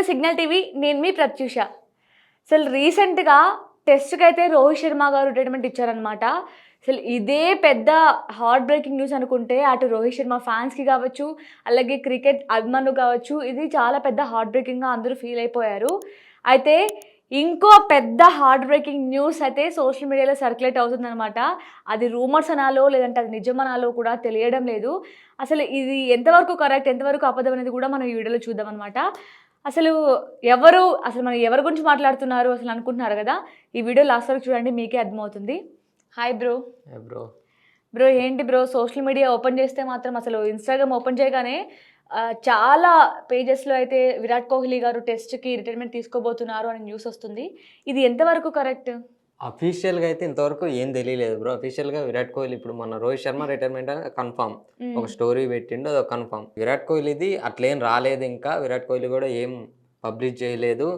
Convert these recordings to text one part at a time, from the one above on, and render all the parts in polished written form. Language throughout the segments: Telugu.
To signal TV. నేను మీ ప్రత్యూష. అసలు రీసెంట్‌గా టెస్ట్‌కైతే రోహిత్ శర్మ గారు రిటైర్మెంట్ ఇచ్చారనమాట. అసలు ఇదే పెద్ద హార్ట్ బ్రేకింగ్ న్యూస్ అనుకుంటే, అటు రోహిత్ శర్మ ఫ్యాన్స్‌కి కావచ్చు, అలాగే క్రికెట్ అభిమానులు కావచ్చు, ఇది చాలా పెద్ద హార్ట్ బ్రేకింగ్‌గా అందరూ ఫీల్ అయిపోయారు. అయితే ఇంకో పెద్ద హార్ట్ బ్రేకింగ్ న్యూస్ అయితే సోషల్ మీడియాలో సర్క్యులేట్ అవుతుందనమాట. అది రూమర్స్ అనాలో, లేదంటే అది నిజమనాలో కూడా తెలియడం లేదు. అసలు ఇది ఎంతవరకు కరెక్ట్, ఎంతవరకు అబద్ధం అనేది కూడా మనం ఈ వీడియోలో చూద్దామనమాట. అసలు అసలు మనం ఎవరి గురించి మాట్లాడుతున్నారు అసలు అనుకుంటున్నారు గదా! ఈ వీడియో లాస్ట్ వరకు చూడండి, మీకే అర్థమవుతుంది. Hi bro. Hi bro. Bro ఏంటి బ్రో, సోషల్ మీడియా ఓపెన్ చేస్తే మాత్రం అసలు ఇన్‌స్టాగ్రామ్ ఓపెన్ చేయగానే చాలా పేజెస్‌లో అయితే విరాట్ కోహ్లీ గారు టెస్ట్‌కి రిటైర్మెంట్ తీసుకోబోతున్నారు అని న్యూస్ వస్తుంది. ఇది ఎంతవరకు కరెక్ట్? అఫీషియల్‌గా అయితే ఇంతవరకు ఏం తెలియలేదు బ్రో. అఫీషియల్‌గా విరాట్ కోహ్లీ ఇప్పుడు మొన్న రోహిత్ శర్మ రిటైర్మెంట్ అనేది కన్ఫర్మ్. ఒక స్టోరీ పెట్టిండు, అదొక కన్ఫర్మ్. విరాట్ కోహ్లీది అట్లేం రాలేదు ఇంకా. విరాట్ కోహ్లీ కూడా ఏం పబ్లిష్ చేయలేదు.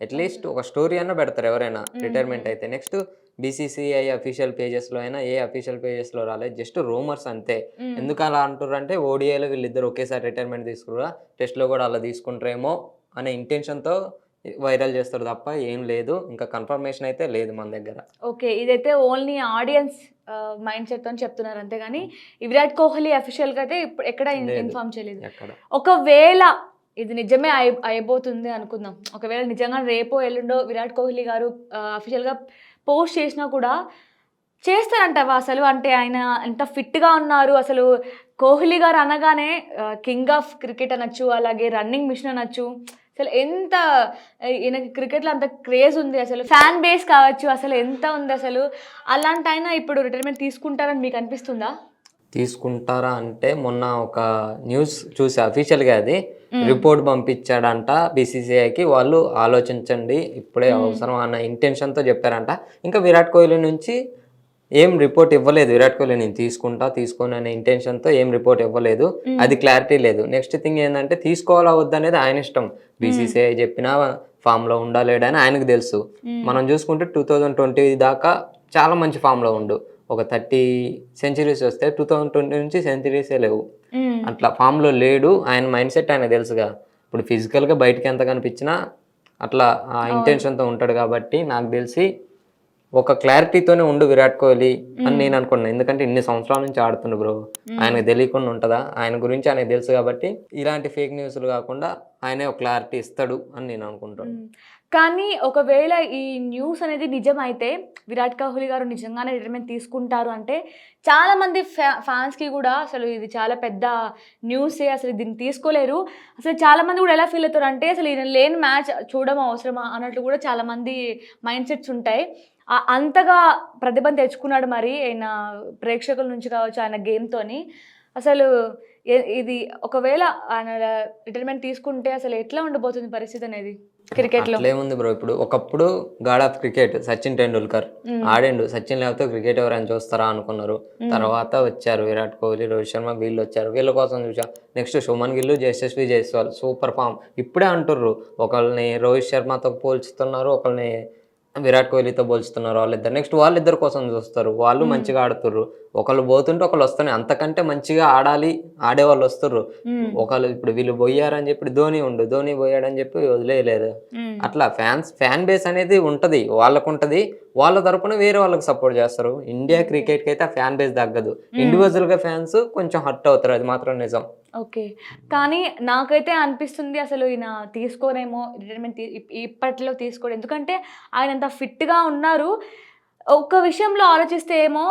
అట్‌లీస్ట్ ఒక స్టోరీ అన్నా పెడతారు ఎవరైనా రిటైర్మెంట్ అయితే. నెక్స్ట్ బీసీసీఐ అఫీషియల్ పేజెస్‌లో అయినా ఏ అఫీషియల్ పేజెస్‌లో రాలేదు. జస్ట్ రూమర్స్ అంతే. ఎందుకు అలా అంటుర్రంటే ఓడీఐలో వీళ్ళిద్దరు ఒకేసారి రిటైర్మెంట్ తీసుకుర్రా, టెస్ట్‌లో కూడా అలా తీసుకుంటారేమో అనే ఇంటెన్షన్‌తో వైరల్ చేస్తారు తప్ప ఏం లేదు. ఇంకా కన్ఫర్మేషన్ అయితే లేదు మన దగ్గర. ఓకే. ఇదైతే ఓన్లీ ఆడియన్స్ మైండ్ సెట్‌తోని చెప్తున్నారు అంతేగాని, ఈ విరాట్ కోహ్లీ అఫీషియల్‌గా అయితే ఇప్పుడు ఎక్కడ లేదు ఇన్ఫార్మ్ చేయలేదు. ఎక్కడ. ఒకవేళ ఇది నిజమే అయిబోతుంది అనుకుందాం. ఒకవేళ నిజంగా రేపో, ఎల్లుండో విరాట్ కోహ్లీ గారు అఫీషియల్‌గా పోస్ట్ చేసినా కూడా చేస్తారంటావా అసలు? అంటే ఆయన ఎంత ఫిట్‌గా ఉన్నారు. అసలు కోహ్లీ గారు అనగానే కింగ్ ఆఫ్ క్రికెట్ అనొచ్చు. అలాగే రన్నింగ్ మిషన్ అనొచ్చు. అసలు ఎంత ఈయనకి క్రికెట్‌లో అంత క్రేజ్ ఉంది అసలు. ఫ్యాన్ బేస్ కావచ్చు. అసలు ఎంత ఉందసలు. అలాంటి ఆయన ఇప్పుడు రిటైర్మెంట్ తీసుకుంటారని మీకు అనిపిస్తుందా? తీసుకుంటారా అంటే మొన్న ఒక న్యూస్ చూసా అఫీషియల్‌గా అది. రిపోర్ట్ పంపించాడంట బీసీసీఐకి. వాళ్ళు ఆలోచించండి ఇప్పుడే అవసరం అన్న ఇంటెన్షన్‌తో చెప్పారంట. ఇంకా విరాట్ కోహ్లీ నుంచి ఏం రిపోర్ట్ ఇవ్వలేదు. విరాట్ కోహ్లీ నేను తీసుకోను అనే ఇంటెన్షన్‌తో ఏం రిపోర్ట్ ఇవ్వలేదు. అది క్లారిటీ లేదు. నెక్స్ట్ థింగ్ ఏందంటే తీసుకోవాలా వద్దా అనేది ఆయన ఇష్టం. బీసీసీఐ చెప్పినా ఫామ్‌లో ఉండా లేడా అని ఆయనకు తెలుసు. మనం చూసుకుంటే 2020 దాకా చాలా మంచి ఫామ్‌లో ఉండు. ఒక 30 సెంచరీస్ వస్తే 2020 నుంచి సెంచరీసే లేవు. అట్లా ఫామ్‌లో లేడు. ఆయన మైండ్ సెట్ ఆయనకు తెలుసుగా. ఇప్పుడు ఫిజికల్‌గా బయటకి ఎంత కనిపించినా అట్లా ఆ ఇంటెన్షన్‌తో ఉంటాడు కాబట్టి నాకు తెలిసి ఒక క్లారిటీతోనే ఉండు విరాట్ కోహ్లీ అని నేను అనుకున్నాను. ఎందుకంటే ఇన్ని సంవత్సరాల నుంచి ఆడుతుండు బ్రో. ఆయనకు తెలియకుండా ఉంటుందా? ఆయన గురించి ఆయనకు తెలుసు కాబట్టి ఇలాంటి ఫేక్ న్యూస్లు కాకుండా ఆయనే ఒక క్లారిటీ ఇస్తాడు అని నేను అనుకుంటాను. కానీ ఒకవేళ ఈ న్యూస్ అనేది నిజమైతే, విరాట్ కోహ్లీ గారు నిజంగానే రిటైర్మెంట్ తీసుకుంటారు అంటే, చాలామంది ఫ్యాన్స్‌కి కూడా అసలు ఇది చాలా పెద్ద న్యూసే. అసలు దీన్ని తీసుకోలేరు. అసలు చాలామంది కూడా ఎలా ఫీల్ అవుతారంటే, అసలు ఈయన లేని మ్యాచ్ చూడడం అవసరమా అన్నట్లు కూడా చాలామంది మైండ్ సెట్స్ ఉంటాయి. అంతగా ప్రతిభను తెచ్చుకున్నాడు మరి ఆయన ప్రేక్షకుల నుంచి కావచ్చు, ఆయన గేమ్‌తోని. అసలు ఇది ఒకవేళ ఆయన రిటైర్మెంట్ తీసుకుంటే అసలు ఎట్లా ఉండబోతుంది పరిస్థితి అనేది క్రికెట్‌లో? అట్లేముంది బ్రో. ఇప్పుడు ఒకప్పుడు god of cricket Sachin Tendulkar ఆడిండు. సచిన్ లేకపోతే క్రికెట్ ఎవరైనా చూస్తారా అనుకున్నారు. తర్వాత వచ్చారు విరాట్ కోహ్లీ, రోహిత్ శర్మ వీళ్ళు వచ్చారు. వీళ్ళ కోసం చూసాం. Next Shubman Gill, Yashasvi Jaiswal super form. ఇప్పుడే అంటుర్రు ఒకళ్ళని రోహిత్ శర్మతో పోల్చుతున్నారు, ఒకళ్ళని విరాట్ కోహ్లీతో పోల్చుతున్నారు వాళ్ళిద్దరు. నెక్స్ట్ వాళ్ళిద్దరి కోసం చూస్తారు. వాళ్ళు మంచిగా ఆడుతుర్రు. ఒకళ్ళు పోతుంటే ఒకళ్ళు వస్తున్నాయి. అంతకంటే మంచిగా ఆడాలి ఆడేవాళ్ళు వస్తుర్రు. ఒకళ్ళు ఇప్పుడు వీళ్ళు పోయారని చెప్పి ధోని పోయాడని చెప్పి వదిలేయలేదు. అట్లా ఫ్యాన్ బేస్ అనేది ఉంటది, వాళ్ళకు ఉంటది. వాళ్ళ తరపున వేరే వాళ్ళకి సపోర్ట్ చేస్తారు. ఇండియా క్రికెట్కి అయితే ఆ ఫ్యాన్ బేస్ తగ్గదు. ఇండివిజువల్ గా ఫ్యాన్స్ కొంచెం హర్ట్ అవుతారు, అది మాత్రం నిజం. ఓకే. కానీ నాకైతే అనిపిస్తుంది అసలు ఈయన తీసుకోరేమో రిటైర్మెంట్ ఇప్పట్లో తీసుకోడు. ఎందుకంటే ఆయన అంత ఫిట్‌గా ఉన్నారు. ఒక్క విషయంలో ఆలోచిస్తే ఏమో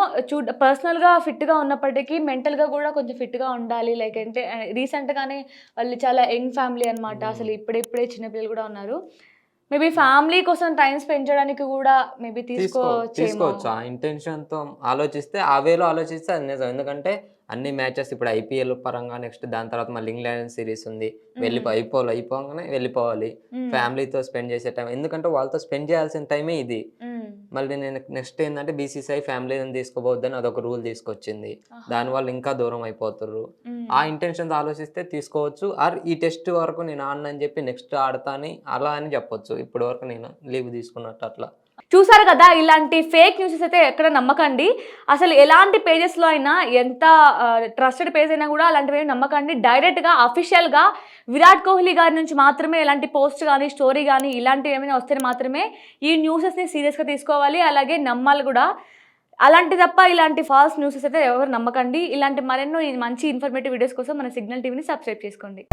పర్సనల్‌గా ఫిట్‌గా ఉన్నప్పటికీ మెంటల్‌గా కూడా కొంచెం ఫిట్‌గా ఉండాలి. లైక్ అంటే రీసెంట్‌గానే వాళ్ళు చాలా యంగ్ ఫ్యామిలీ అనమాట. అసలు ఇప్పుడిప్పుడే చిన్న పిల్లలు కూడా ఉన్నారు. మేబీ ఫ్యామిలీ కోసం టైమ్ స్పెండ్ చేయడానికి కూడా మేబీ తీసుకోవచ్చేమో. తీసుకోవచ్చు. ఆ ఇంటెన్షన్‌తో ఆలోచిస్తే, ఆ వేలో ఆలోచిస్తే అది నిజం. ఎందుకంటే అన్ని మ్యాచెస్ ఇప్పుడు ఐపీఎల్ పరంగా నెక్స్ట్ దాని తర్వాత మళ్ళీ ఇంగ్లాండ్ సీరీస్ ఉంది. అయిపోగానే వెళ్ళిపోవాలి. ఫ్యామిలీతో స్పెండ్ చేసే టైం. ఎందుకంటే వాళ్ళతో స్పెండ్ చేయాల్సిన టైమే ఇది. మళ్ళీ నేను నెక్స్ట్ ఏందంటే బీసీసీఐ ఫ్యామిలీని తీసుకోపోవద్దని అదొక రూల్ తీసుకొచ్చింది. దానివల్ల ఇంకా దూరం అయిపోతుర్రు. ఆ ఇంటెన్షన్‌తో ఆలోచిస్తే తీసుకోవచ్చు. ఆర్ ఈ టెస్ట్ వరకు నేను ఆడనని చెప్పి నెక్స్ట్ ఆడతా అని అలా అని చెప్పొచ్చు. ఇప్పటి వరకు నేను లీవ్ తీసుకున్నట్టు అట్లా. చూసారు కదా, ఇలాంటి ఫేక్ న్యూసెస్ అయితే ఎక్కడ నమ్మకండి. అసలు ఎలాంటి పేజెస్లో అయినా, ఎంత ట్రస్టెడ్ పేజ్ అయినా కూడా అలాంటివి నమ్మకండి. డైరెక్ట్గా అఫీషియల్గా విరాట్ కోహ్లీ గారి నుంచి మాత్రమే ఎలాంటి పోస్ట్ కానీ, స్టోరీ కానీ ఇలాంటివి ఏమైనా వస్తే మాత్రమే ఈ న్యూసెస్ని సీరియస్గా తీసుకోవాలి, అలాగే నమ్మాలి కూడా. అలాంటి తప్ప ఇలాంటి ఫాల్స్ న్యూసెస్ అయితే ఎవరు నమ్మకండి. ఇలాంటి మరెన్నో మంచి ఇన్ఫర్మేటివ్ వీడియోస్ కోసం మన సిగ్నల్ టీవీని సబ్స్క్రైబ్ చేసుకోండి.